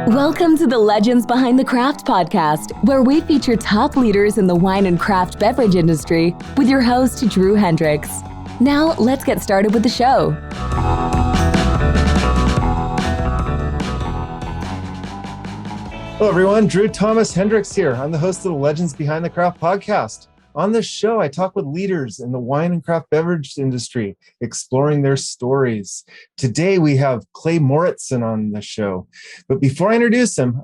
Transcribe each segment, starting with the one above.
Welcome to the Legends Behind the Craft podcast, where we feature top leaders in the wine and craft beverage industry with your host, Drew Hendricks. Now, let's get started with the show. Hello, everyone. Drew Thomas Hendricks here. I'm the host of the Legends Behind the Craft podcast. On this show, I talk with leaders in the wine and craft beverage industry, exploring their stories. Today, we have Clay Mauritson on the show. But before I introduce him,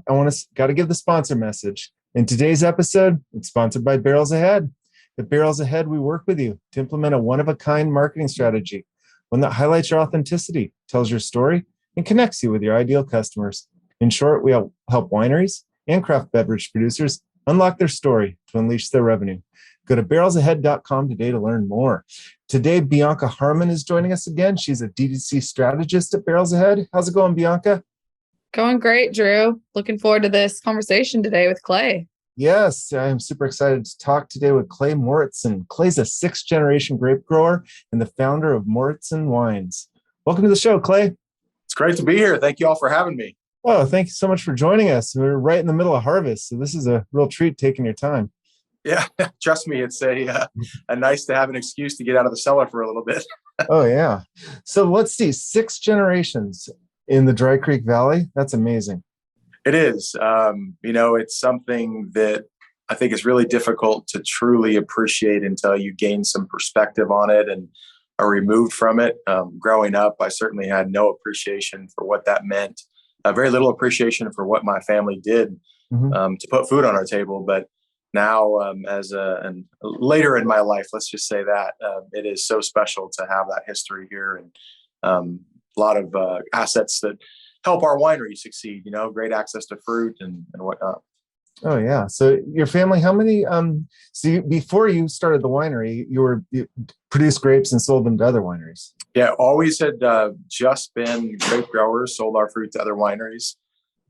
got to give the sponsor message. In today's episode, it's sponsored by Barrels Ahead. At Barrels Ahead, we work with you to implement a one-of-a-kind marketing strategy, one that highlights your authenticity, tells your story, and connects you with your ideal customers. In short, we help wineries and craft beverage producers unlock their story to unleash their revenue. Go to barrelsahead.com today to learn more. Today, Bianca Harmon is joining us again. She's a DTC strategist at Barrels Ahead. How's it going, Bianca? Going great, Drew. Looking forward to this conversation today with Clay. Yes, I'm super excited to talk today with Clay Mauritson. Clay's a sixth-generation grape grower and the founder of Mauritson Wines. Welcome to the show, Clay. It's great to be here. Thank you all for having me. Oh, thank you so much for joining us. We're right in the middle of harvest, so this is a real treat taking your time. Yeah, trust me, it's a nice to have an excuse to get out of the cellar for a little bit. Oh, yeah. So let's see, 6 generations in the Dry Creek Valley. That's amazing. It is. It's something that I think is really difficult to truly appreciate until you gain some perspective on it and are removed from it. Growing up, I certainly had no appreciation for what that meant. Very little appreciation for what my family did to put food on our table. But now, and later in my life, let's just say that it is so special to have that history here and a lot of assets that help our winery succeed. Great access to fruit and whatnot. Oh yeah. So your family, how many? Before you started the winery, you produced grapes and sold them to other wineries. Yeah, always had just been grape growers, sold our fruit to other wineries.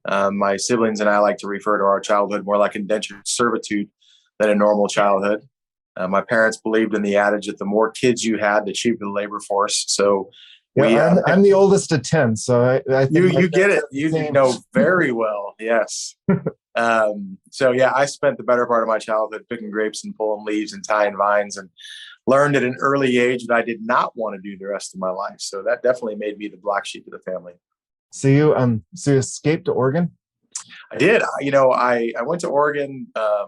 My siblings and I like to refer to our childhood more like indentured servitude than a normal childhood. My parents believed in the adage that the more kids you had, the cheaper the labor force. So I'm the oldest of 10, so I think you get it. You know very well. Yes. I spent the better part of my childhood picking grapes and pulling leaves and tying vines, and learned at an early age that I did not want to do the rest of my life. So that definitely made me the black sheep of the family. So you escaped to Oregon? I did. I went to Oregon, a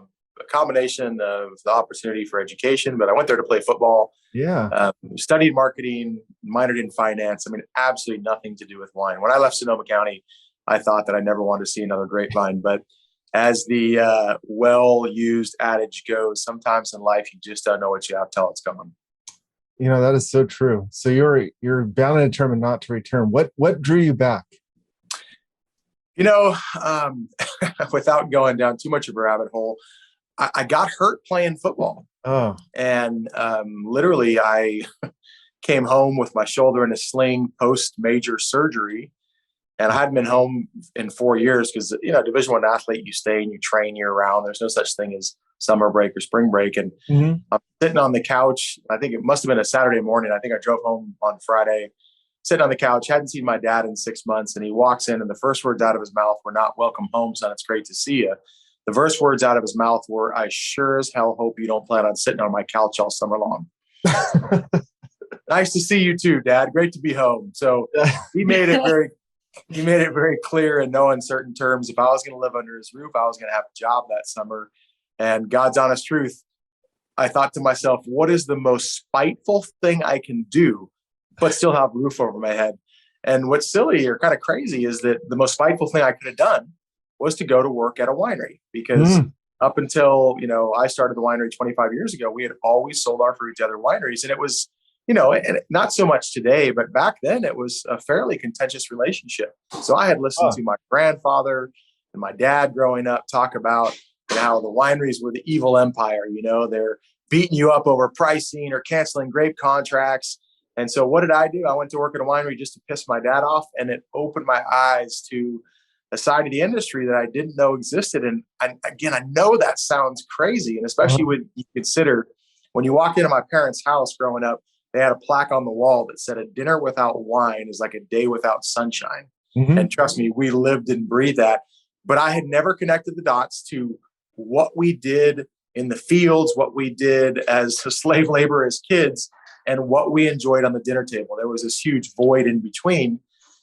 combination of the opportunity for education, but I went there to play football. Yeah. Studied marketing, minored in finance. Absolutely nothing to do with wine. When I left Sonoma County, I thought that I never wanted to see another grapevine. But as the well-used adage goes, sometimes in life, you just don't know what you have till it's coming. That is so true. So you're bound and determined not to return. What drew you back? Without going down too much of a rabbit hole, I got hurt playing football. Oh. And literally I came home with my shoulder in a sling post-major surgery. And I hadn't been home in 4 years because, Division I athlete, you stay and you train year round. There's no such thing as summer break or spring break. And I'm sitting on the couch. I think it must have been a Saturday morning. I think I drove home on Friday, sitting on the couch, hadn't seen my dad in 6 months. And he walks in and the first words out of his mouth were not "welcome home, son. It's great to see you." The first words out of his mouth were, "I sure as hell hope you don't plan on sitting on my couch all summer long." Nice to see you too, Dad. Great to be home. So he made it very clear in no uncertain terms. If I was going to live under his roof, I was going to have a job that summer. And God's honest truth, I thought to myself, what is the most spiteful thing I can do, but still have a roof over my head? And what's silly or kind of crazy is that the most spiteful thing I could have done was to go to work at a winery, because up until, I started the winery 25 years ago, we had always sold our fruit to other wineries. And it was, and not so much today, but back then it was a fairly contentious relationship. So I had listened to my grandfather and my dad growing up talk about how the wineries were the evil empire. They're beating you up over pricing or canceling grape contracts. And so what did I do? I went to work at a winery just to piss my dad off. And it opened my eyes to a side of the industry that I didn't know existed. And I know that sounds crazy. And especially when you consider when you walked into my parents' house growing up, they had a plaque on the wall that said, "A dinner without wine is like a day without sunshine." Mm-hmm. And trust me, we lived and breathed that. But I had never connected the dots to what we did in the fields, what we did as slave labor as kids, and what we enjoyed on the dinner table. There was this huge void in between.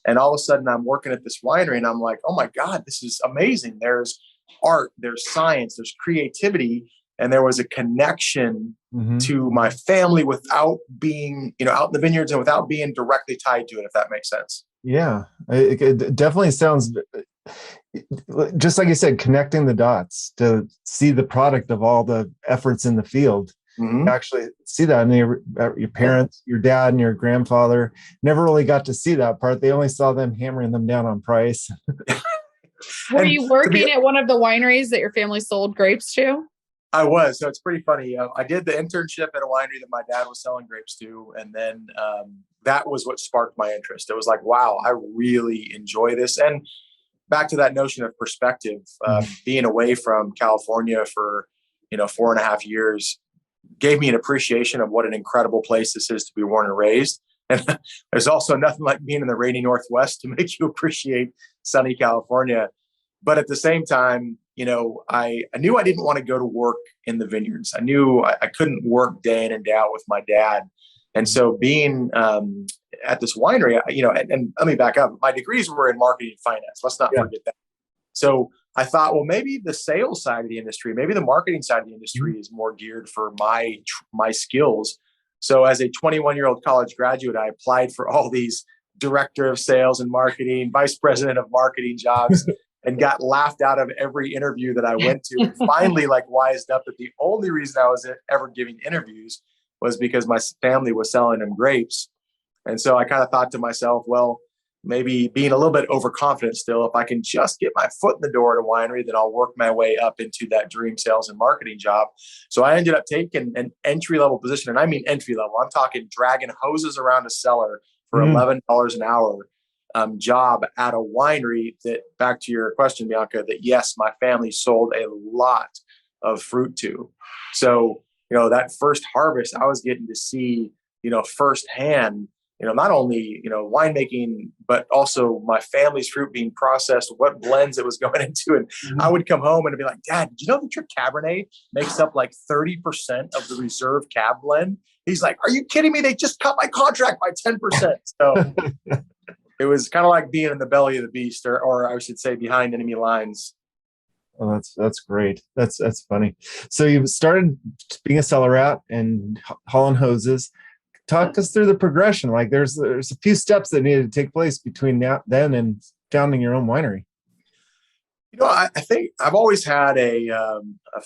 And all of a sudden I'm working at this winery and I'm like, oh my God, this is amazing. There's art, there's science, there's creativity. And there was a connection to my family without being, out in the vineyards and without being directly tied to it, if that makes sense. Yeah, it definitely sounds just like you said, connecting the dots to see the product of all the efforts in the field. You actually see that in your parents, your dad and your grandfather never really got to see that part. They only saw them hammering them down on price. Were you working at one of the wineries that your family sold grapes to? I was. So it's pretty funny. I did the internship at a winery that my dad was selling grapes to. And then that was what sparked my interest. It was like, wow, I really enjoy this. And back to that notion of perspective, being away from California for, 4.5 years gave me an appreciation of what an incredible place this is to be born and raised. And there's also nothing like being in the rainy Northwest to make you appreciate sunny California. But at the same time, I knew I didn't want to go to work in the vineyards. I knew I couldn't work day in and day out with my dad. And so being at this winery, and let me back up. My degrees were in marketing and finance. Let's not forget that. So I thought, well, maybe the sales side of the industry, maybe the marketing side of the industry is more geared for my skills. So as a 21-year-old college graduate, I applied for all these director of sales and marketing, vice president of marketing jobs, and got laughed out of every interview that I went to. And finally, wised up that the only reason I was ever giving interviews was because my family was selling them grapes. And so I kind of thought to myself, well, maybe being a little bit overconfident still, if I can just get my foot in the door at a winery, then I'll work my way up into that dream sales and marketing job. So I ended up taking an entry-level position. And I mean entry-level. I'm talking dragging hoses around a cellar for $11 an hour job at a winery that, back to your question, Bianca, that yes, my family sold a lot of fruit to. So, that first harvest, I was getting to see, firsthand, not only, winemaking, but also my family's fruit being processed, what blends it was going into. And I would come home and be like, Dad, did you know that your Cabernet makes up like 30% of the reserve Cab blend? He's like, are you kidding me? They just cut my contract by 10%. So it was kind of like being in the belly of the beast, or I should say behind enemy lines. Oh, that's great. That's funny. So you started being a cellar rat and hauling hoses. Talk us through the progression. Like there's a few steps that needed to take place between then and founding your own winery. I think I've always had a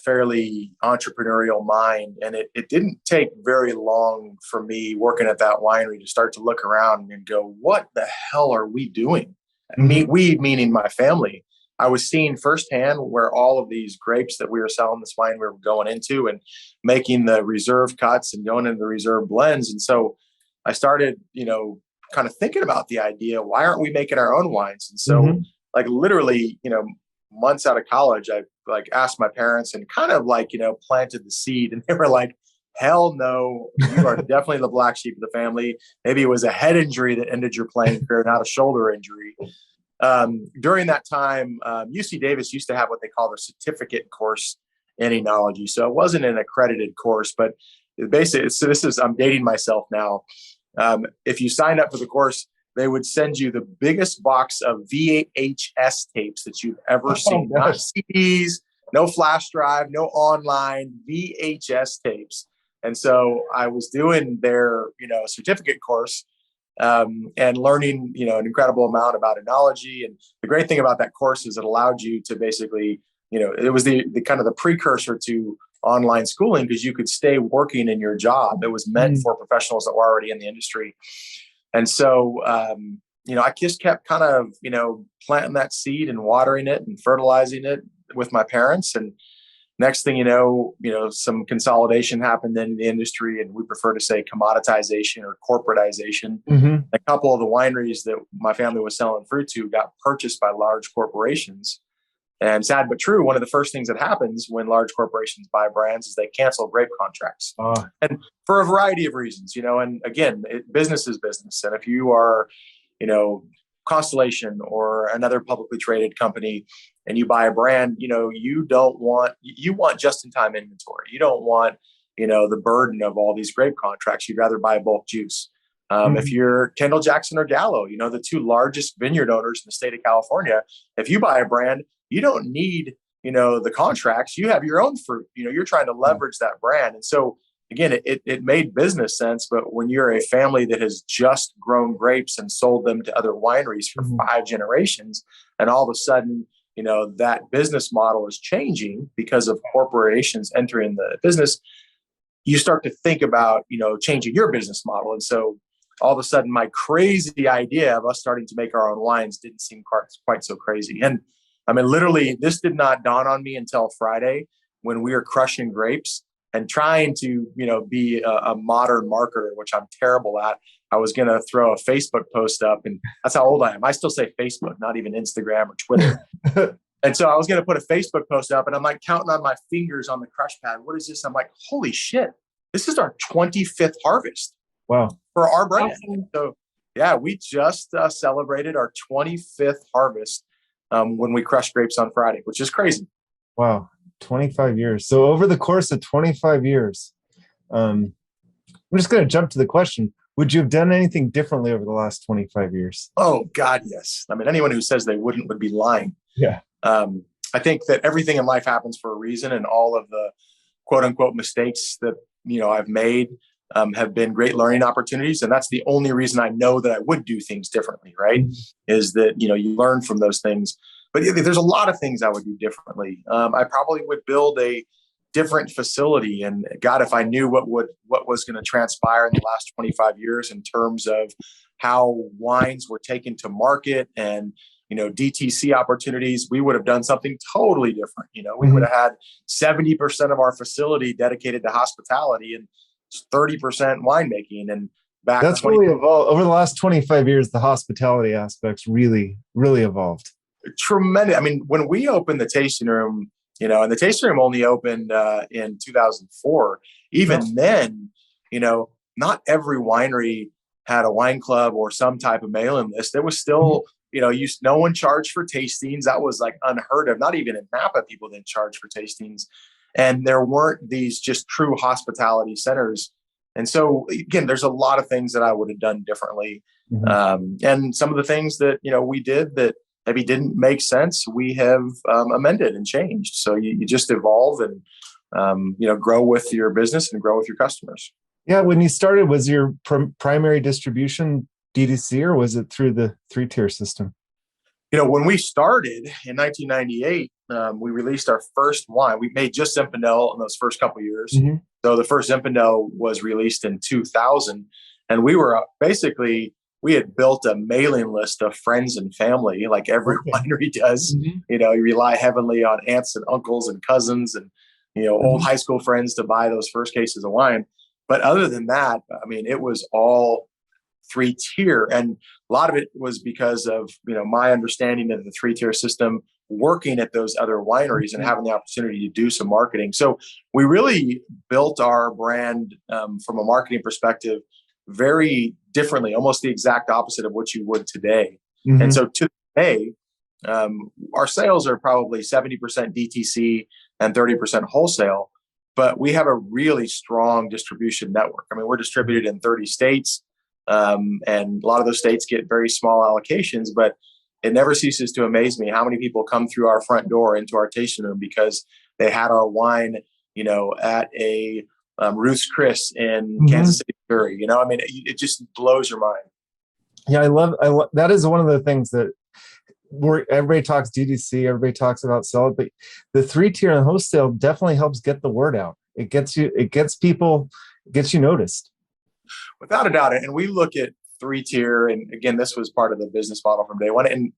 fairly entrepreneurial mind, and it didn't take very long for me working at that winery to start to look around and go, what the hell are we doing? We, meaning my family. I was seeing firsthand where all of these grapes that we were selling this wine we were going into and making the reserve cuts and going into the reserve blends. And so I started, kind of thinking about the idea, why aren't we making our own wines? And so literally, months out of college, I asked my parents and kind of planted the seed, and they were like, hell no, you are definitely the black sheep of the family. Maybe it was a head injury that ended your playing career, not a shoulder injury. During that time, UC Davis used to have what they call their certificate course in enology. So it wasn't an accredited course, but basically, I'm dating myself now. If you signed up for the course, they would send you the biggest box of VHS tapes that you've ever seen. Not CDs, no flash drive, no online, VHS tapes. And so I was doing their, certificate course and learning, an incredible amount about enology. And the great thing about that course is it allowed you to basically, it was the kind of the precursor to online schooling, because you could stay working in your job. It was meant for professionals that were already in the industry. And so, I just kept kind of, planting that seed and watering it and fertilizing it with my parents. And next thing you know, some consolidation happened in the industry, and we prefer to say commoditization or corporatization. A couple of the wineries that my family was selling fruit to got purchased by large corporations. And sad but true, one of the first things that happens when large corporations buy brands is they cancel grape contracts. And for a variety of reasons, and again, business is business. And if you are, Constellation or another publicly traded company and you buy a brand, you want just-in-time inventory. You don't want, the burden of all these grape contracts. You'd rather buy bulk juice. If you're Kendall Jackson or Gallo, the two largest vineyard owners in the state of California, if you buy a brand, you don't need, the contracts. You have your own fruit. You're trying to leverage that brand. And so, again, it made business sense. But when you're a family that has just grown grapes and sold them to other wineries for 5 generations, and all of a sudden, that business model is changing because of corporations entering the business, you start to think about, changing your business model. And so all of a sudden, my crazy idea of us starting to make our own wines didn't seem quite so crazy. And I mean, literally, this did not dawn on me until Friday when we were crushing grapes and trying to, be a modern marketer, which I'm terrible at. I was going to throw a Facebook post up, and that's how old I am. I still say Facebook, not even Instagram or Twitter. And so I was going to put a Facebook post up, and I'm like counting on my fingers on the crush pad. What is this? I'm like, holy shit, this is our 25th harvest. Wow. For our brand. Awesome. So yeah, we just celebrated our 25th harvest when we crushed grapes on Friday, which is crazy. Wow. 25 years. So over the course of 25 years, I'm just going to jump to the question. Would you have done anything differently over the last 25 years? Oh God, yes. I mean, anyone who says they wouldn't would be lying. Yeah. I think that everything in life happens for a reason, and all of the quote unquote mistakes that, I've made have been great learning opportunities. And that's the only reason I know that I would do things differently, right? Is that, you learn from those things. But there's a lot of things I would do differently. I probably would build a different facility. And God, if I knew what was going to transpire in the last 25 years in terms of how wines were taken to market and, DTC opportunities, we would have done something totally different. We would have had 70% of our facility dedicated to hospitality and 30% winemaking. And that's really evolved over the last 25 years. The hospitality aspects really, really evolved. Tremendous. I mean, when we opened the tasting room, and the tasting room only opened in 2004. Even then, not every winery had a wine club or some type of mailing list. There was still, no one charged for tastings. That was like unheard of. Not even in Napa, people didn't charge for tastings. And there weren't these just true hospitality centers. And so, again, there's a lot of things that I would have done differently. And some of the things that, we did that maybe didn't make sense, we have amended and changed. So you just evolve and, grow with your business and grow with your customers. Yeah. When you started, was your primary distribution DTC, or was it through the 3-tier system? When we started in 1998, we released our first wine. We made just Zinfandel in those first couple of years. So the first Zinfandel was released in 2000. And we were we had built a mailing list of friends and family, like every winery does. You rely heavily on aunts and uncles and cousins and, old high school friends to buy those first cases of wine. But other than that, I mean, it was all 3-tier. And a lot of it was because of, my understanding of the 3-tier system, working at those other wineries and having the opportunity to do some marketing. So we really built our brand from a marketing perspective very differently, almost the exact opposite of what you would today. And so today, our sales are probably 70% DTC and 30% wholesale, but we have a really strong distribution network. I mean, we're distributed in 30 states. And a lot of those states get very small allocations, but it never ceases to amaze me how many people come through our front door into our tasting room because they had our wine, at a Ruth's Chris in Kansas City, Missouri. I mean, it just blows your mind. Yeah, I love that is one of the things that everybody talks DTC, everybody talks about sell it, but the 3-tier and wholesale definitely helps get the word out. It gets you noticed. Without a doubt. And we look at 3-tier, and again, this was part of the business model from day one. And,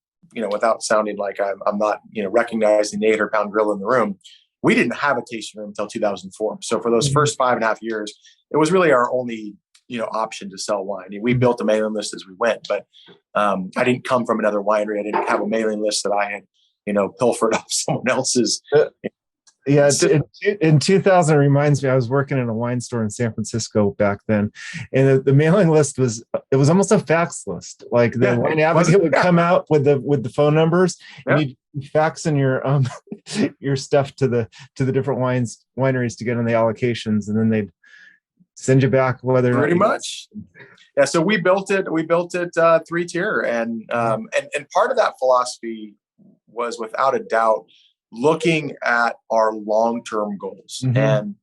without sounding like I'm not, recognizing the 800-pound gorilla in the room, we didn't have a tasting room until 2004. So for those first 5.5 years, it was really our only, option to sell wine. We built a mailing list as we went, but I didn't come from another winery. I didn't have a mailing list that I had, pilfered off someone else's. Yeah, in 2000, it reminds me, I was working in a wine store in San Francisco back then, and the mailing list was almost a fax list. Like the wine advocate would come out with the phone numbers, and you'd fax in your your stuff to the different wineries to get on the allocations, and then they'd send you back whether pretty much. Yeah, so we built it 3-tier, and part of that philosophy was, without a doubt, looking at our long-term goals. Mm-hmm. And,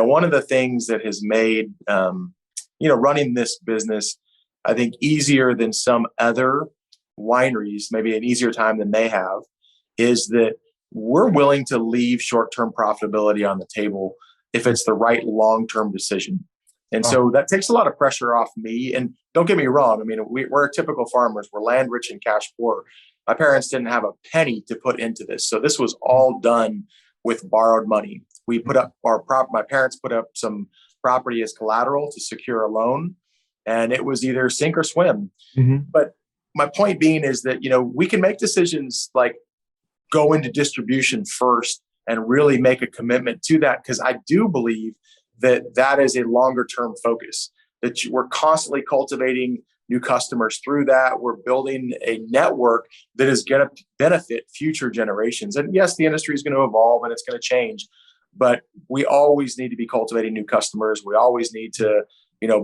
one of the things that has made, running this business, I think, easier than some other wineries, maybe an easier time than they have, is that we're willing to leave short-term profitability on the table if it's the right long-term decision. And so that takes a lot of pressure off me. And don't get me wrong. I mean, we're typical farmers. We're land rich and cash poor. My parents didn't have a penny to put into this. So this was all done with borrowed money. We put up my parents put up some property as collateral to secure a loan, and it was either sink or swim. Mm-hmm. But my point being is that, we can make decisions like go into distribution first and really make a commitment to that. Because I do believe that is a longer term focus, that we're constantly cultivating new customers through that. We're building a network that is going to benefit future generations. And yes, the industry is going to evolve and it's going to change, but we always need to be cultivating new customers. We always need to,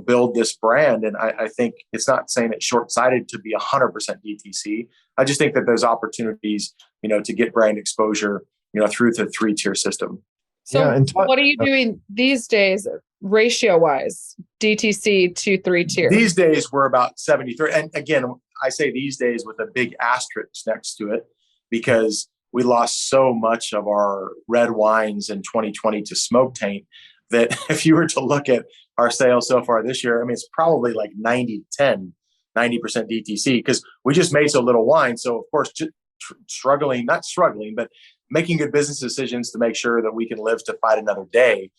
build this brand. And I think it's not saying it's short-sighted to be 100% DTC. I just think that there's opportunities, to get brand exposure, through the 3-tier system. So what are you doing these days, ratio-wise, DTC to 3-tier? These days, we're about 73. And again, I say these days with a big asterisk next to it, because we lost so much of our red wines in 2020 to smoke taint that if you were to look at our sales so far this year, I mean, it's probably like 90% DTC, because we just made so little wine. So, of course, not struggling, but making good business decisions to make sure that we can live to fight another day.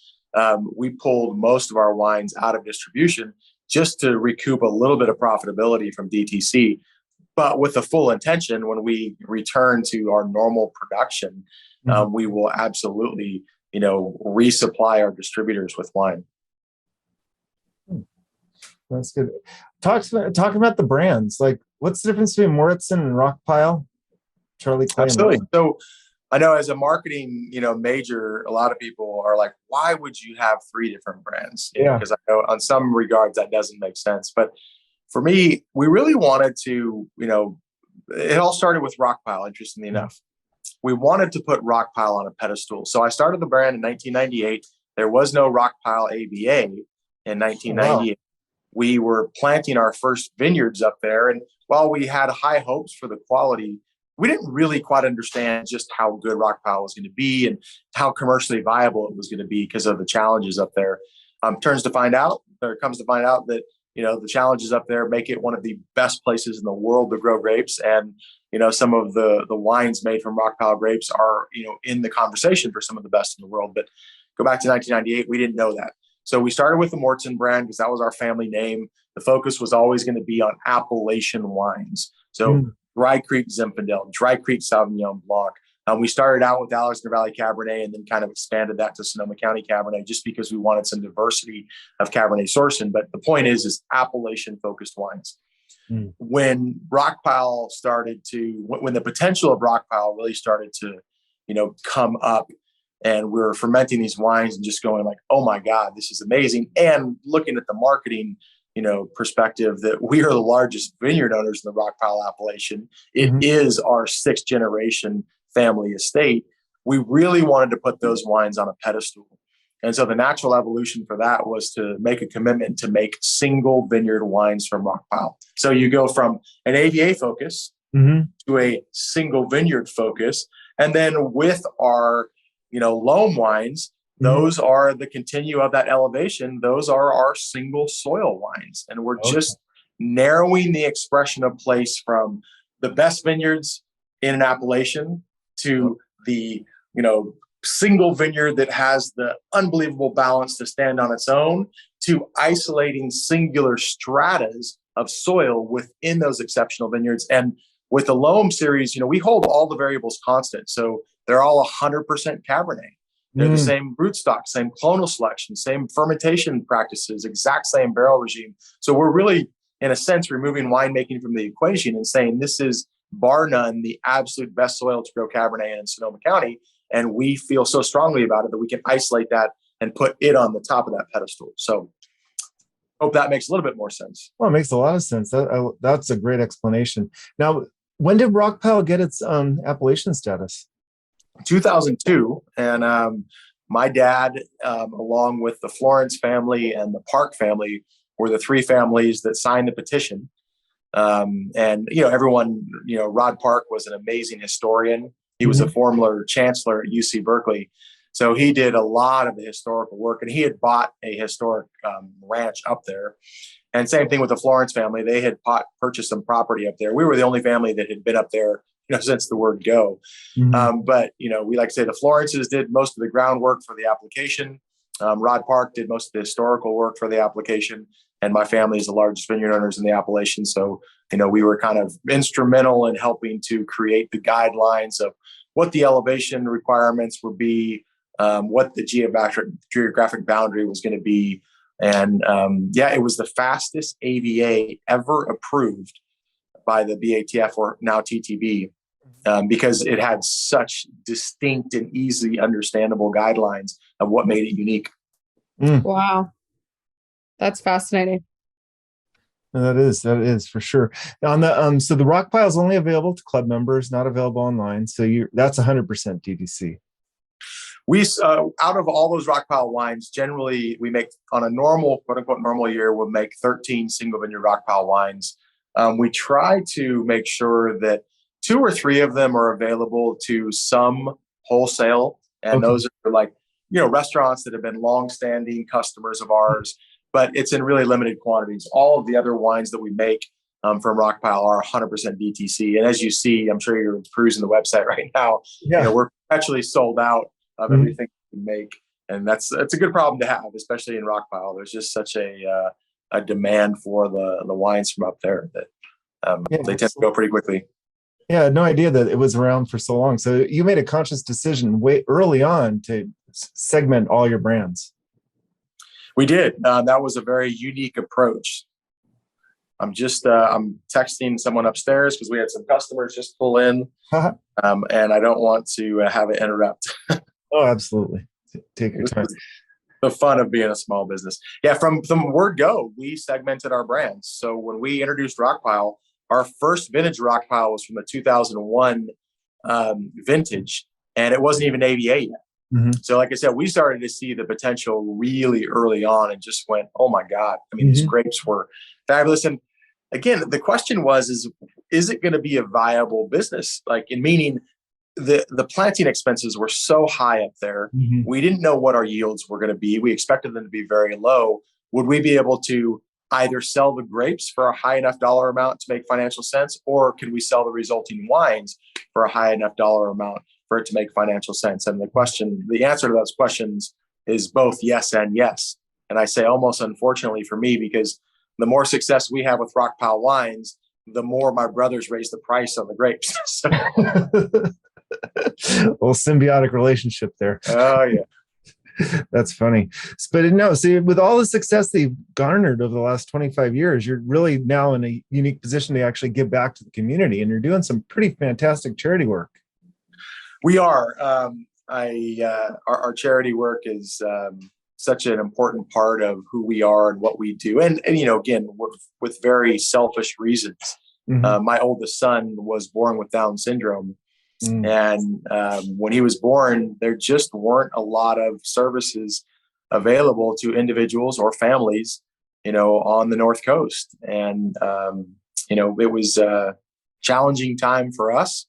We pulled most of our wines out of distribution just to recoup a little bit of profitability from DTC, but with the full intention, when we return to our normal production, we will absolutely, resupply our distributors with wine. That's good. Talking about the brands, like what's the difference between Mauritson and Rockpile? Charlie Clay. Absolutely. So I know as a marketing, major, a lot of people are like, why would you have 3 different brands? Because I know on some regards that doesn't make sense. But for me, we really wanted to, it all started with Rockpile, interestingly enough. We wanted to put Rockpile on a pedestal. So I started the brand in 1998. There was no Rockpile AVA in 1998. Wow. We were planting our first vineyards up there. And while we had high hopes for the quality, we didn't really quite understand just how good Rockpile was going to be and how commercially viable it was going to be because of the challenges up there. Comes to find out that, the challenges up there make it one of the best places in the world to grow grapes. And, some of the wines made from Rockpile grapes are, in the conversation for some of the best in the world. But go back to 1998, we didn't know that. So we started with the Mauritson brand because that was our family name. The focus was always going to be on Appalachian wines. So Dry Creek Zinfandel, Dry Creek Sauvignon Blanc. We started out with Alexander Valley Cabernet and then kind of expanded that to Sonoma County Cabernet just because we wanted some diversity of Cabernet sourcing. But the point is Appalachian-focused wines. When Rockpile when the potential of Rockpile really started to, come up, and we were fermenting these wines and just going like, oh my God, this is amazing. And looking at the marketing, perspective, that we are the largest vineyard owners in the Rockpile appellation. It is our 6th generation family estate. We really wanted to put those wines on a pedestal. And so the natural evolution for that was to make a commitment to make single vineyard wines from Rockpile. So you go from an AVA focus to a single vineyard focus. And then with our, loam wines, those are the continue of that elevation. Those are our single soil wines. And we're just narrowing the expression of place from the best vineyards in an appellation to the, single vineyard that has the unbelievable balance to stand on its own, to isolating singular stratas of soil within those exceptional vineyards. And With the Loam series, we hold all the variables constant. So they're all 100% Cabernet. They're the same rootstock, same clonal selection, same fermentation practices, exact same barrel regime. So we're really, in a sense, removing winemaking from the equation and saying this is, bar none, the absolute best soil to grow Cabernet in Sonoma County. And we feel so strongly about it that we can isolate that and put it on the top of that pedestal. So hope that makes a little bit more sense. Well, it makes a lot of sense. That's a great explanation. Now, when did Rockpile get its appellation status? 2002. And my dad, along with the Florence family and the Park family, were the three families that signed the petition. And everyone, Rod Park was an amazing historian. He was a former chancellor at UC Berkeley. So he did a lot of the historical work, and he had bought a historic ranch up there. And same thing with the Florence family. They had purchased some property up there. We were the only family that had been up there, since the word go. But, we like to say the Florences did most of the groundwork for the application. Rod Park did most of the historical work for the application. And my family is the largest vineyard owners in the appellation. So, we were kind of instrumental in helping to create the guidelines of what the elevation requirements would be, what the geographic boundary was going to be. And it was the fastest AVA ever approved by the BATF, or now TTB, because it had such distinct and easily understandable guidelines of what made it unique. Wow. That's fascinating. That is for sure. On the so the Rockpile is only available to club members, not available online. So that's 100% DTC. We out of all those Rockpile wines, generally we make, on a normal, quote unquote normal year, we'll make 13 single vineyard Rockpile wines. We try to make sure that 2 or 3 of them are available to some wholesale, and those are like restaurants that have been long-standing customers of ours. But it's in really limited quantities. All of the other wines that we make from Rockpile are 100% DTC. And as you see, I'm sure you're perusing the website right now. Yeah. We're actually sold out of everything we make. And that's a good problem to have, especially in Rockpile. There's just such a demand for the wines from up there that they tend to go pretty quickly. Yeah, I had no idea that it was around for so long. So you made a conscious decision way early on to segment all your brands. We did. That was a very unique approach. I'm texting someone upstairs because we had some customers just pull in, and I don't want to have it interrupt. Oh, absolutely. Take your time. The fun of being a small business. Yeah, from the word go, we segmented our brands. So when we introduced Rockpile, our first vintage Rockpile was from the 2001 vintage, and it wasn't even AVA yet. So like I said, we started to see the potential really early on and just went, oh my God. I mean, these grapes were fabulous. And again, the question is it going to be a viable business? Like, in meaning the planting expenses were so high up there. We didn't know what our yields were going to be. We expected them to be very low. Would we be able to either sell the grapes for a high enough dollar amount to make financial sense, or can we sell the resulting wines for a high enough dollar amount for it to make financial sense? And the answer to those questions is both yes and yes. And I say almost unfortunately for me, because the more success we have with Rockpile wines, the more my brothers raise the price on the grapes. So, little symbiotic relationship there. Oh yeah. That's funny. But no, see, with all the success that you've garnered over the last 25 years, you're really now in a unique position to actually give back to the community, and you're doing some pretty fantastic charity work. We are. Our charity work is such an important part of who we are and what we do. And again, with very selfish reasons. My oldest son was born with Down syndrome. And when he was born, there just weren't a lot of services available to individuals or families, on the North Coast. And, it was a challenging time for us.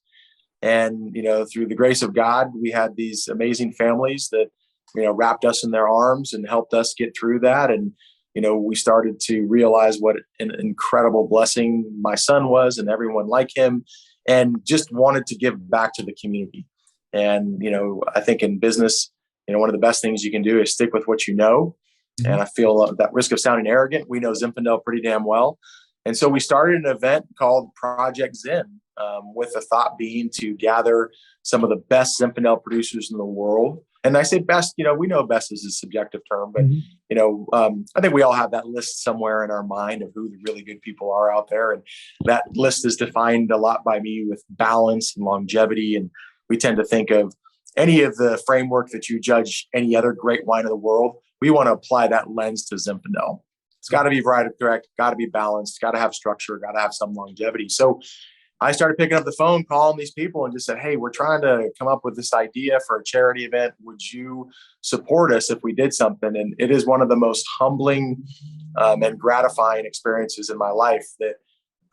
And, through the grace of God, we had these amazing families that, wrapped us in their arms and helped us get through that. And, we started to realize what an incredible blessing my son was and everyone like him, and just wanted to give back to the community. And, I think in business, one of the best things you can do is stick with what you know. And I feel that risk of sounding arrogant, we know Zinfandel pretty damn well. And so we started an event called Project Zen, with the thought being to gather some of the best Zinfandel producers in the world. And I say best, we know best is a subjective term, but I think we all have that list somewhere in our mind of who the really good people are out there. And that list is defined a lot by me with balance and longevity. And we tend to think of any of the framework that you judge any other great wine of the world. We want to apply that lens to Zinfandel. It's got to be variety correct, got to be balanced, got to have structure, got to have some longevity. So I started picking up the phone, calling these people and just said, hey, we're trying to come up with this idea for a charity event. Would you support us if we did something? And it is one of the most humbling and gratifying experiences in my life that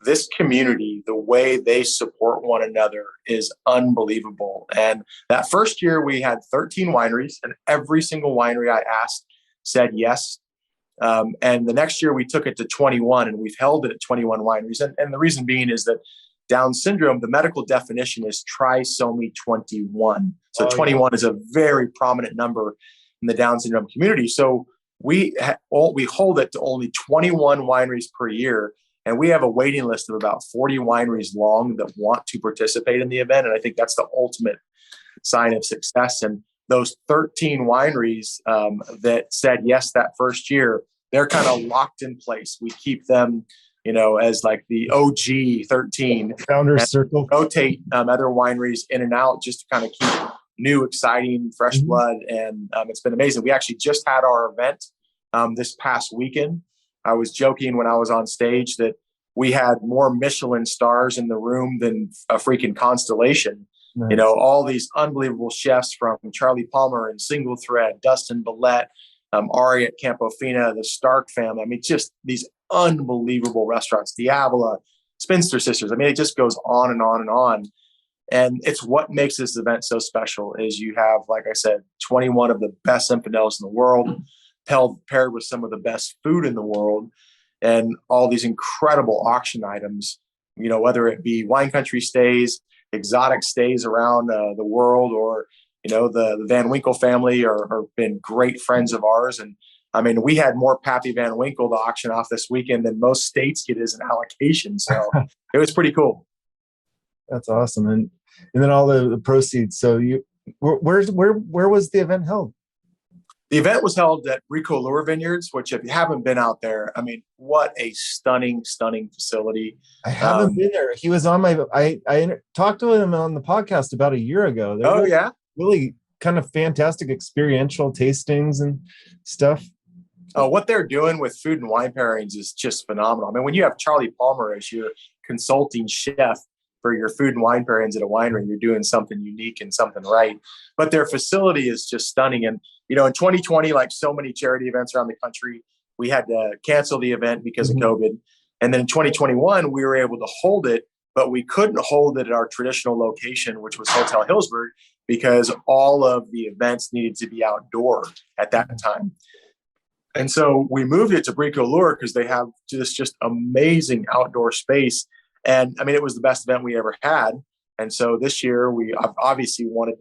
this community, the way they support one another is unbelievable. And that first year we had 13 wineries, and every single winery I asked said yes. And the next year we took it to 21, and we've held it at 21 wineries. And the reason being is that Down syndrome, the medical definition is trisomy 21. So 21 is a very prominent number in the Down syndrome community. So we hold it to only 21 wineries per year. And we have a waiting list of about 40 wineries long that want to participate in the event. And I think that's the ultimate sign of success. And those 13 wineries that said yes that first year, they're kind of locked in place. We keep them, as like the OG 13. Founders Circle. Rotate other wineries in and out just to kind of keep new, exciting, fresh blood. And it's been amazing. We actually just had our event this past weekend. I was joking when I was on stage that we had more Michelin stars in the room than a freaking constellation. Nice. All these unbelievable chefs from Charlie Palmer and Single Thread, Dustin Billette, Ari at Campofina, the Stark family. I mean, just these unbelievable restaurants, Diavola, Spinster Sisters. I mean, it just goes on and on and on. And it's what makes this event so special is you have, like I said, 21 of the best Zinfandels in the world, paired with some of the best food in the world, and all these incredible auction items, whether it be wine country stays, exotic stays around the world, or, the Van Winkle family are been great friends of ours. And I mean, we had more Pappy Van Winkle to auction off this weekend than most states get as an allocation. So it was pretty cool. That's awesome. And then all the proceeds. So where was the event held? The event was held at Bricoleur Vineyards, which if you haven't been out there, I mean, what a stunning, stunning facility. I haven't been there. He was on I talked to him on the podcast about a year ago. Really kind of fantastic experiential tastings and stuff. What they're doing with food and wine pairings is just phenomenal. I mean, when you have Charlie Palmer as your consulting chef for your food and wine pairings at a winery, you're doing something unique and something right. But their facility is just stunning. And, in 2020, like so many charity events around the country, we had to cancel the event because of COVID. And then in 2021, we were able to hold it, but we couldn't hold it at our traditional location, which was Hotel Hillsburg, because all of the events needed to be outdoor at that time. And so we moved it to Bricoleur because they have this just amazing outdoor space. And I mean, it was the best event we ever had. And so this year we obviously wanted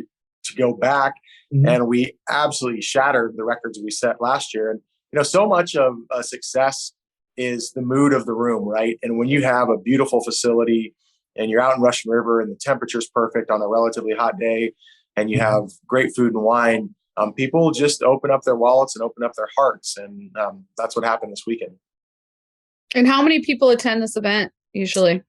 to go back, and we absolutely shattered the records we set last year. And, so much of a success is the mood of the room, right? And when you have a beautiful facility and you're out in Russian River and the temperature's perfect on a relatively hot day and you have great food and wine, people just open up their wallets and open up their hearts. And that's what happened this weekend. And how many people attend this event usually?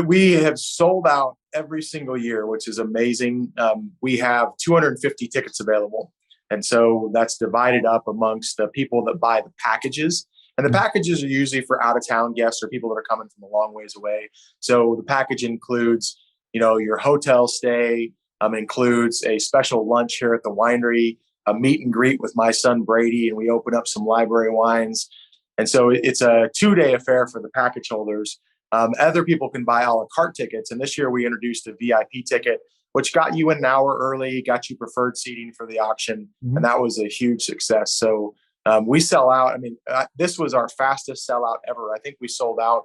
We have sold out every single year, which is amazing. We have 250 tickets available. And so that's divided up amongst the people that buy the packages. And the packages are usually for out-of-town guests or people that are coming from a long ways away. So the package includes, your hotel stay, includes a special lunch here at the winery, a meet and greet with my son Brady, and we open up some library wines. And so it's a 2-day affair for the package holders. Other people can buy a la carte tickets. And this year we introduced a VIP ticket, which got you in an hour early, got you preferred seating for the auction. And that was a huge success. So we sell out. I mean, this was our fastest sellout ever. I think we sold out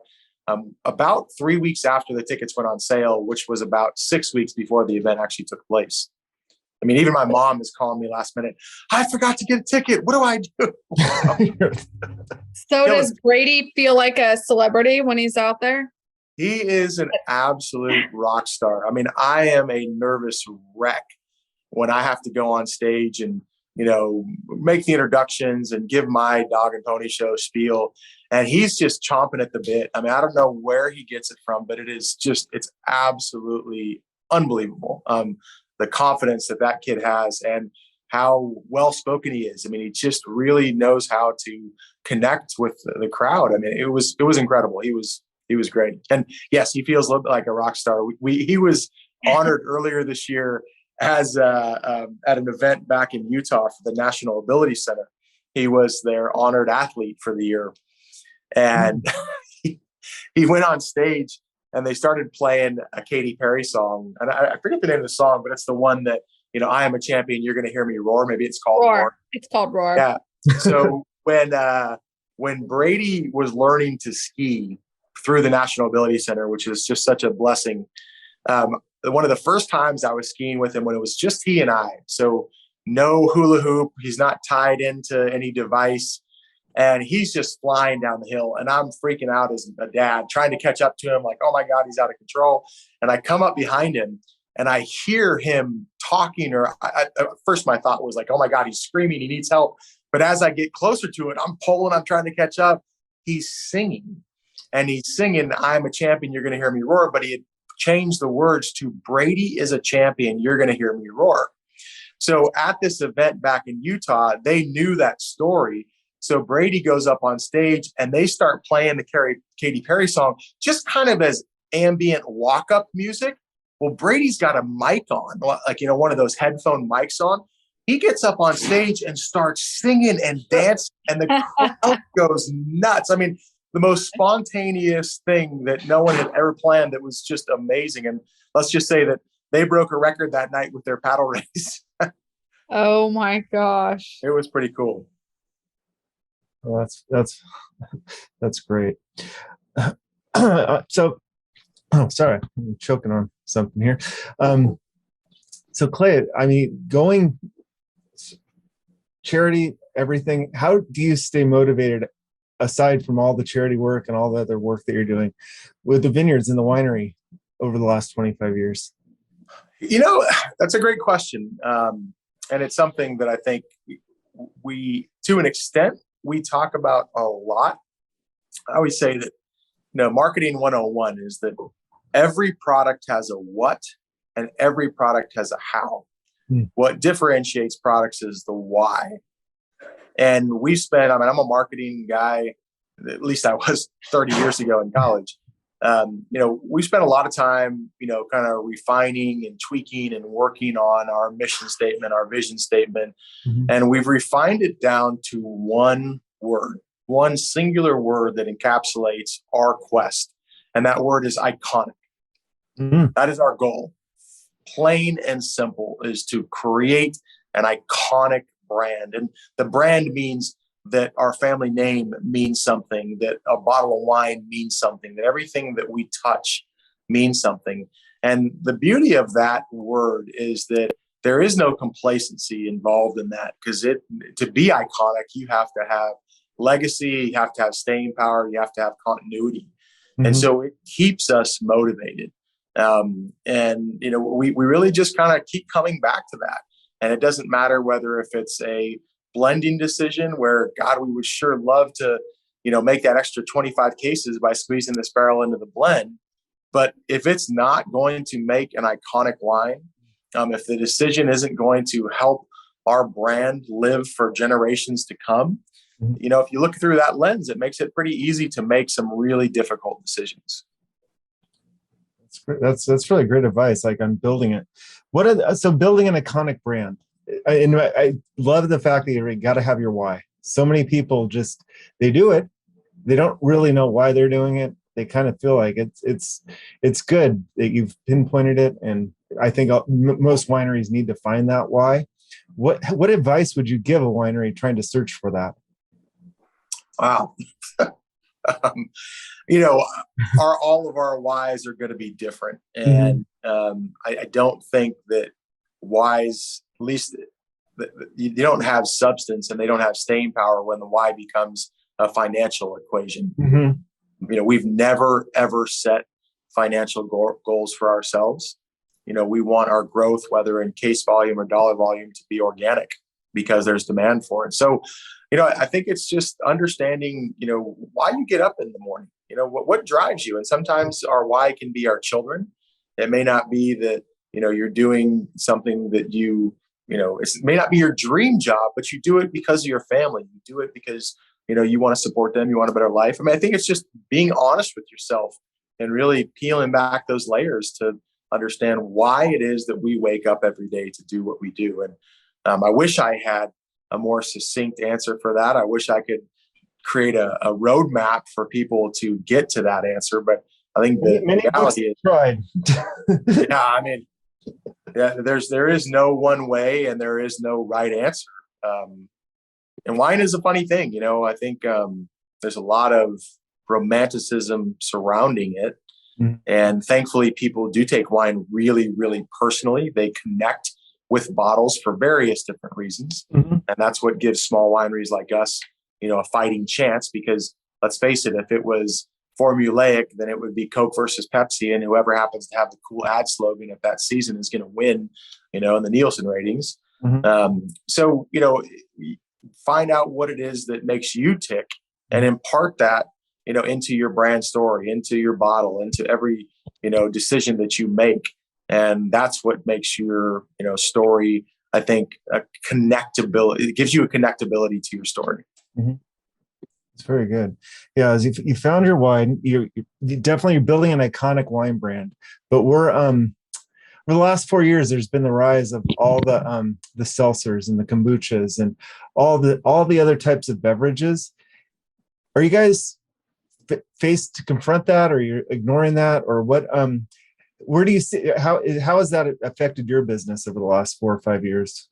about 3 weeks after the tickets went on sale, which was about 6 weeks before the event actually took place. I mean, even my mom is calling me last minute. I forgot to get a ticket. What do I do? So does Brady feel like a celebrity when he's out there? He is an absolute rock star. I mean, I am a nervous wreck when I have to go on stage and, make the introductions and give my dog and pony show spiel. And he's just chomping at the bit. I mean, I don't know where he gets it from, but it's absolutely unbelievable. The confidence that kid has and how well-spoken he is. I mean, he just really knows how to connect with the crowd. I mean, it was incredible. He was great. And yes, he feels a little bit like a rock star. He was honored earlier this year as at an event back in Utah for the National Ability Center. He was their honored athlete for the year. And he went on stage and they started playing a Katy Perry song. And I forget the name of the song, but it's the one that, I am a champion, you're going to hear me roar. Maybe it's called Roar. It's called Roar. Yeah. So when Brady was learning to ski through the National Ability Center, which is just such a blessing, one of the first times I was skiing with him when it was just he and I. So no hula hoop. He's not tied into any device. And he's just flying down the hill. And I'm freaking out as a dad, trying to catch up to him, like, oh my God, he's out of control. And I come up behind him and I hear him talking, or at first my thought was like, oh my God, he's screaming, he needs help. But as I get closer to it, I'm pulling, I'm trying to catch up. He's singing. And he's singing, I'm a champion, you're going to hear me roar. But he had changed the words to Brady is a champion, you're going to hear me roar. So at this event back in Utah, they knew that story. So Brady goes up on stage and they start playing the Katy Perry song, just kind of as ambient walk-up music. Well, Brady's got a mic on, like, one of those headphone mics on. He gets up on stage and starts singing and dancing, and the crowd goes nuts. I mean, the most spontaneous thing that no one had ever planned that was just amazing. And let's just say that they broke a record that night with their paddle race. Oh my gosh. It was pretty cool. Well, that's great. Sorry, I'm choking on something here. So Clay, I mean, going charity, everything, how do you stay motivated aside from all the charity work and all the other work that you're doing with the vineyards and the winery over the last 25 years? That's a great question. And it's something that I think we, to an extent, we talk about a lot. I always say that, marketing 101 is that every product has a what and every product has a how. What differentiates products is the why. And I'm a marketing guy, at least I was 30 years ago in college. We spent a lot of time, kind of refining and tweaking and working on our mission statement, our vision statement. Mm-hmm. And we've refined it down to one word, one singular word that encapsulates our quest. And that word is iconic. Mm-hmm. That is our goal. Plain and simple, is to create an iconic brand. And the brand means that our family name means something, that a bottle of wine means something, that everything that we touch means something. And the beauty of that word is that there is no complacency involved in that, because to be iconic, you have to have legacy, you have to have staying power, you have to have continuity. Mm-hmm. And so it keeps us motivated. We really just kind of keep coming back to that. And it doesn't matter whether if it's a blending decision where, God, we would sure love to, make that extra 25 cases by squeezing this barrel into the blend. But if it's not going to make an iconic wine, if the decision isn't going to help our brand live for generations to come, if you look through that lens, it makes it pretty easy to make some really difficult decisions. That's really great advice, like on building it. So building an iconic brand. I love the fact that you got to have your why. So many people they do it. They don't really know why they're doing it. They kind of feel like it's good that you've pinpointed it. And I think most wineries need to find that why. What advice would you give a winery trying to search for that? Wow. All of our whys are going to be different. And I don't think that whys least you don't have substance and they don't have staying power when the why becomes a financial equation. We've never, ever set financial goals for ourselves. We want our growth, whether in case volume or dollar volume, to be organic because there's demand for it. So, I think it's just understanding, why you get up in the morning, what drives you. And sometimes our why can be our children. It may not be that, you're doing something that it may not be your dream job, but you do it because of your family. You do it because, you want to support them. You want a better life. I mean, I think it's just being honest with yourself and really peeling back those layers to understand why it is that we wake up every day to do what we do. And I wish I had a more succinct answer for that. I wish I could create a roadmap for people to get to that answer. But I think the reality is tried. There is no one way and there is no right answer. And wine is a funny thing. I think there's a lot of romanticism surrounding it. And thankfully, people do take wine really, really personally. They connect with bottles for various different reasons. And that's what gives small wineries like us, a fighting chance, because let's face it, if it was formulaic, then it would be Coke versus Pepsi, and whoever happens to have the cool ad slogan of that season is going to win, in the Nielsen ratings. So, find out what it is that makes you tick and impart that, into your brand story, into your bottle, into every, decision that you make. And that's what makes your, story, I think, a connectability. It gives you a connectability to your story. It's very good. Yeah, as you found your wine, you're definitely building an iconic wine brand. But we're over the last 4 years, there's been the rise of all the seltzers and the kombuchas and all the other types of beverages. Are you guys faced to confront that, or you're ignoring that, or what? Where do you see how has that affected your business over the last 4 or 5 years?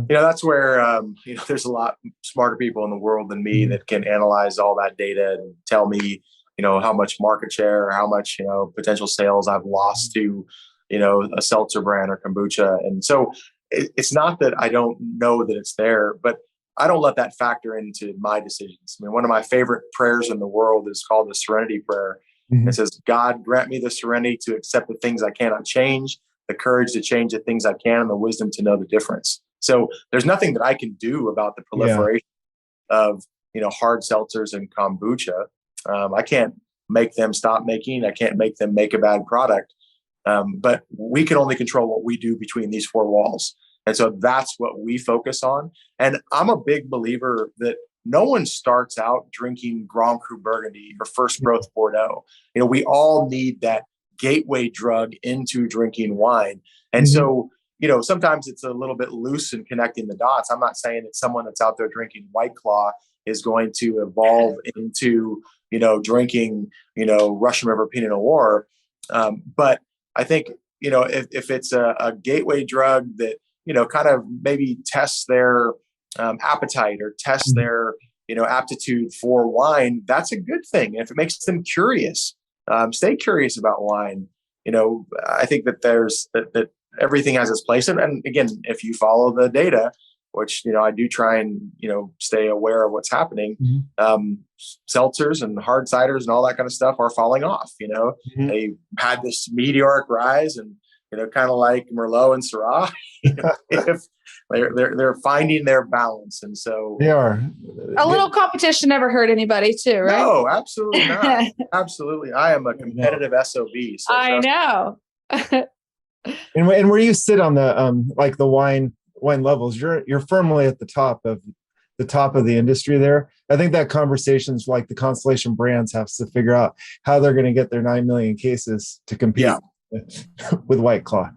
That's where there's a lot smarter people in the world than me that can analyze all that data and tell me how much market share or how much potential sales I've lost to a seltzer brand or kombucha. And so it's not that I don't know that it's there, but I don't let that factor into my decisions. I mean, one of my favorite prayers in the world is called the Serenity Prayer. It says, God, grant me the serenity to accept the things I cannot change, the courage to change the things I can, and the wisdom to know the difference. So there's nothing that I can do about the proliferation of, hard seltzers and kombucha. I can't make them stop making. I can't make them make a bad product. But we can only control what we do between these four walls. And so that's what we focus on. And I'm a big believer that no one starts out drinking Grand Cru Burgundy or First Growth Bordeaux. We all need that gateway drug into drinking wine. And so, sometimes it's a little bit loose in connecting the dots. I'm not saying that someone that's out there drinking White Claw is going to evolve into, drinking, Russian River Pinot Noir. But I think, if it's a gateway drug that, kind of maybe tests their appetite or tests their, aptitude for wine, that's a good thing. And if it makes them curious, stay curious about wine. I think that that everything has its place. And again, if you follow the data, which, I do try and, stay aware of what's happening, seltzers and hard ciders and all that kind of stuff are falling off. They had this meteoric rise and, kind of like Merlot and Syrah, if they're finding their balance. And so they are. A little competition never hurt anybody too, right? No, absolutely not. Absolutely. I am a competitive SOB. So I know. And where you sit on the, like the wine levels, you're firmly at the top of the industry there. I think that conversations like the Constellation brands have to figure out how they're going to get their 9 million cases to compete with White Claw.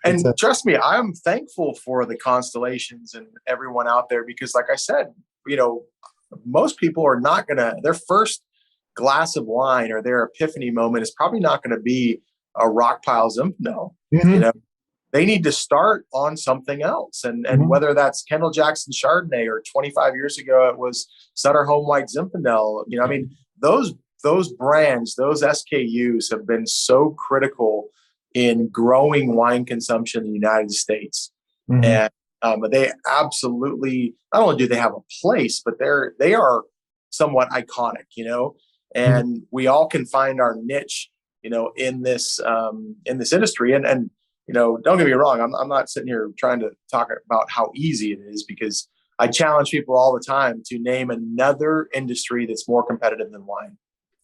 And trust me, I'm thankful for the Constellations and everyone out there, because like I said, most people are not going to, their first glass of wine or their epiphany moment is probably not going to be a Rockpile Zinfandel. They need to start on something else. And whether that's Kendall Jackson Chardonnay or 25 years ago, it was Sutter Home White Zinfandel. I mean, those brands, those SKUs have been so critical in growing wine consumption in the United States. And But they absolutely, not only do they have a place, but they are somewhat iconic, and we all can find our niche, in this industry. And don't get me wrong, I'm not sitting here trying to talk about how easy it is, because I challenge people all the time to name another industry that's more competitive than wine.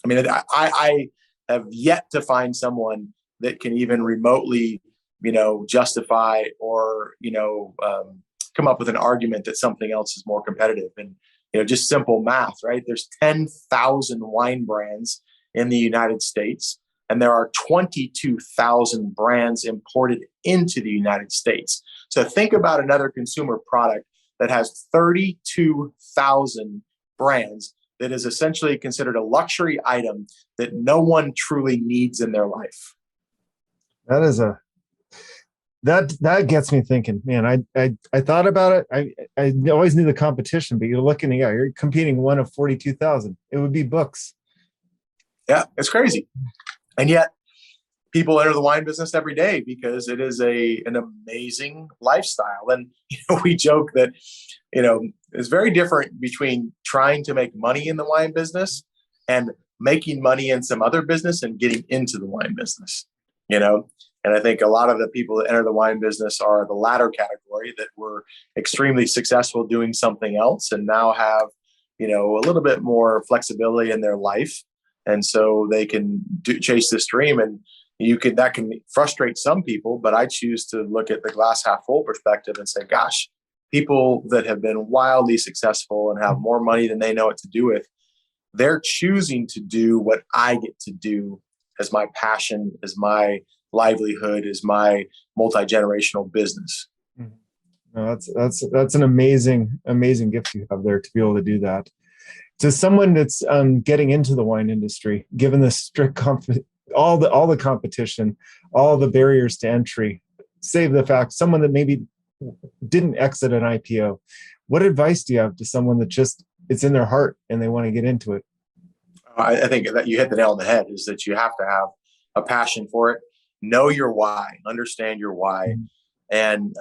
I mean, I have yet to find someone that can even remotely, justify or, come up with an argument that something else is more competitive. And, just simple math, right? There's 10,000 wine brands in the United States, and there are 22,000 brands imported into the United States. So think about another consumer product that has 32,000 brands that is essentially considered a luxury item that no one truly needs in their life. That gets me thinking, man. I thought about it. I always knew the competition, but you're competing one of 42,000. It would be books. Yeah, it's crazy. And yet people enter the wine business every day because it is an amazing lifestyle. And we joke that, it's very different between trying to make money in the wine business and making money in some other business and getting into the wine business, And I think a lot of the people that enter the wine business are the latter category, that were extremely successful doing something else and now have, a little bit more flexibility in their life. And so they can chase this dream, and that can frustrate some people, but I choose to look at the glass half full perspective and say, gosh, people that have been wildly successful and have more money than they know what to do with, they're choosing to do what I get to do as my passion, as my livelihood, as my multi-generational business. No, that's an amazing gift you have there to be able to do that. To someone that's getting into the wine industry, given the strict all the competition, all the barriers to entry, save the fact someone that maybe didn't exit an IPO, what advice do you have to someone that just it's in their heart and they want to get into it? I think that you hit the nail on the head, is that you have to have a passion for it. Know your why, understand your why, and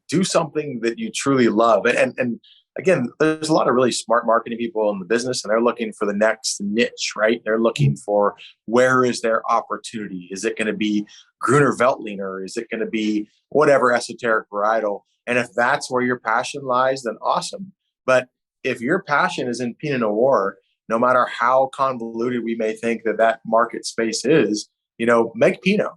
do something that you truly love. And again, there's a lot of really smart marketing people in the business, and they're looking for the next niche, right? They're looking for, where is their opportunity? Is it going to be Gruner Veltliner? Is it going to be whatever esoteric varietal? And if that's where your passion lies, then awesome. But if your passion is in Pinot Noir, no matter how convoluted we may think that market space is, make Pinot.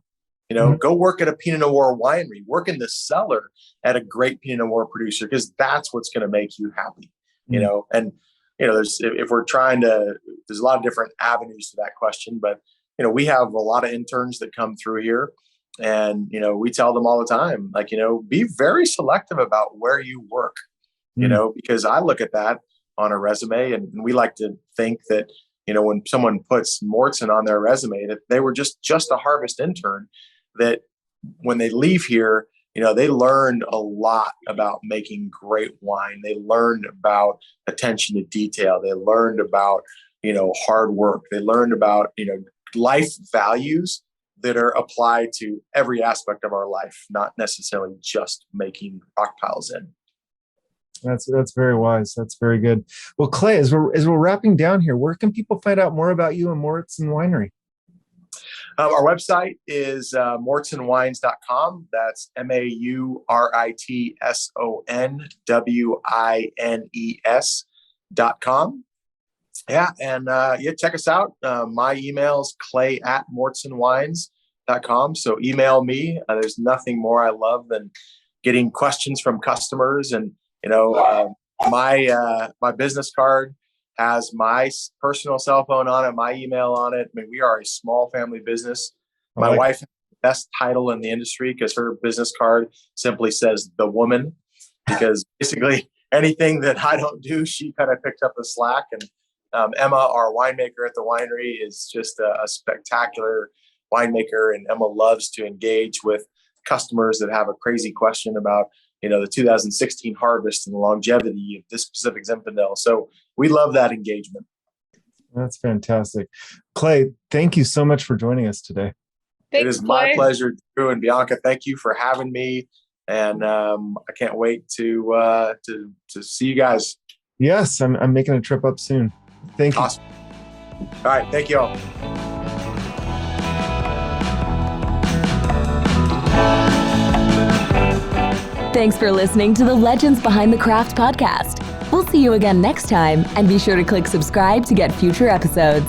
Go work at a Pinot Noir winery, work in the cellar at a great Pinot Noir producer, because that's what's going to make you happy. And if we're trying to, there's a lot of different avenues to that question, but we have a lot of interns that come through here, and we tell them all the time, like, be very selective about where you work, because I look at that on a resume, and we like to think that when someone puts Mauritson on their resume, that they were just a harvest intern, that when they leave here, they learned a lot about making great wine. They learned about attention to detail. They learned about, hard work. They learned about, life values that are applied to every aspect of our life, not necessarily just making rock piles in. That's very wise. That's very good. Well, Clay, as we're wrapping down here, where can people find out more about you and Mauritson Winery? Our website is mauritsonwines.com. That's MauritsonWines.com. Yeah, and check us out. My email is clay@mauritsonwines.com. So email me. There's nothing more I love than getting questions from customers. And my business card has my personal cell phone on it, my email on it. I mean, we are a small family business. My wife has the best title in the industry, because her business card simply says "the woman," because basically anything that I don't do, she kind of picked up the slack. And Emma, our winemaker at the winery, is just a spectacular winemaker, and Emma loves to engage with customers that have a crazy question about the 2016 harvest and the longevity of this specific Zinfandel. So we love that engagement. That's fantastic. Clay, thank you so much for joining us today. Thanks, it is my pleasure, Drew and Bianca. Thank you for having me. And I can't wait to see you guys. Yes, I'm making a trip up soon. Thank you. Awesome. All right. Thank you all. Thanks for listening to the Legends Behind the Craft podcast. We'll see you again next time, and be sure to click subscribe to get future episodes.